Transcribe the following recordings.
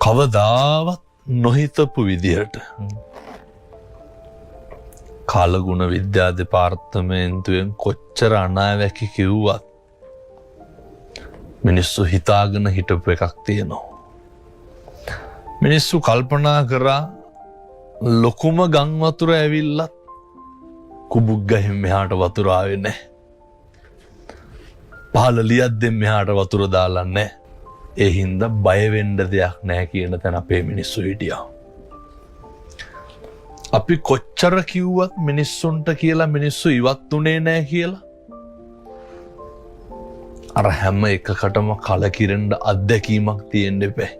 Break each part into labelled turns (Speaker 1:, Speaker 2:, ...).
Speaker 1: කවදාවත් නොහිතපු විදිහට කාලගුණ විද්‍යා දෙපාර්තමේන්තුවෙන් කොච්චර අනාවැකි කිව්වත් මිනිස්සු හිතාගෙන හිටපු එකක් තියෙනවා. මිනිස්සු කල්පනා කරා ලොකුම ගං වතුර ඇවිල්ලත් කුබුක් ගහෙන් මෙහාට වතුර ආවේ නැහැ. පහළ ලියද්දෙන් මෙහාට වතුර දාලා නැහැ. ඒ හින්දා බය වෙන්න දෙයක් නැහැ කියන තැන අපේ මිනිස්සු හිටියා. අපි කොච්චර කිව්වත් මිනිස්සුන්ට කියලා මිනිස්සු ඉවත් උනේ නැහැ කියලා. අර හැම එකකටම කලකිරෙන්න අත්දැකීමක් තියෙන්න එපා.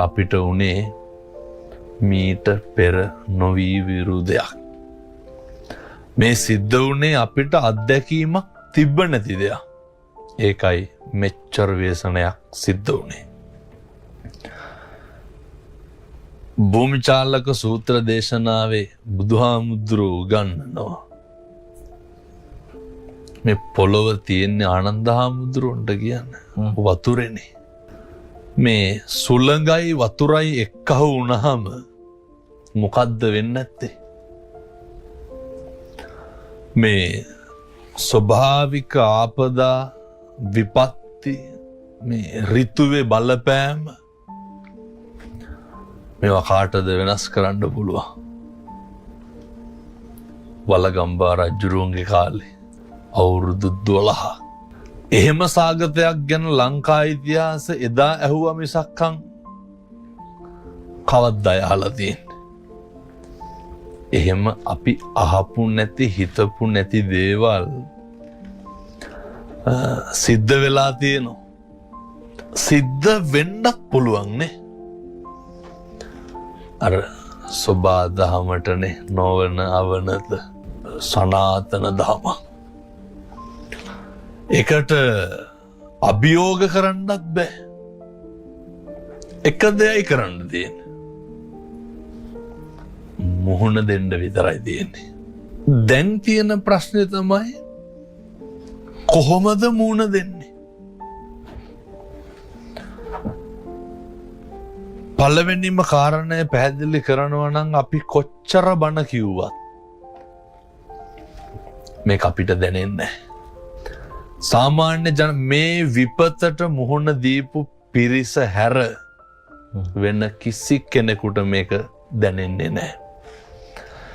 Speaker 1: අපිට උනේ මීට පෙර නොවී විරු දෙයක්. මේ සිද්ධ වුණේ අපිට අත්දැකීමක් තිබ්බ නැති දෙයක්. ඒකයි මෙච්චර ව්‍යසනයක් සිද්ධ වුණේ. භූමිචාලක සූත්‍ර දේශනාවේ බුදුහාමුදුරුවෝ උගන්වනවා මේ පොළොව තියෙන්නේ ආනන්ද හාමුදුරුවන්ට කියන්නේ වතුරේනේ. මේ සුළඟයි වතුරයි එක්කහු වුණාම මොකද්ද වෙන්නේ නැත්තේ? මේ ස්වභාවික ආපදා විපත්ති මේ ඍතුවේ බලපෑම මේවා කාටද වෙනස් කරන්න පුළුවන්? වලගම්බා රජුරුවන්ගේ කාලේ අවුරුදු 12. එහෙම සාගතයක් ගැන ලංකා ඉතිහාස එදා ඇහුවා මිසක්කම් කවද්දා අහලා තියෙන්නේ? එහෙම අපි අහපු නැති හිතපු නැති දේවල් සිද්ධ වෙලා තියෙනවා. සිද්ධ වෙන්නත් පුළුවන් නේ. අර සෝබා දහමටනේ නොවන අවනත සනාතන දහම. එකට අභියෝග කරන්නත් බෑ. එක දෙයයි කරන්න තියෙන්නේ. මුහුණ දෙන්න විතරයි තියෙන්නේ. දැන් තියෙන ප්‍රශ්නේ තමයි කොහොමද මුහුණ දෙන්නේ? පළවෙනිම කාරණය පැහැදිලි කරනවා නම් අපි කොච්චර බණ කිව්වත් මේක අපිට දැනෙන්නේ නැහැ. සාමාන්‍ය මේ විපතට මුහුණ දීපු පිරිස හැර වෙන කිසි කෙනෙකුට මේක දැනෙන්නේ නැහැ.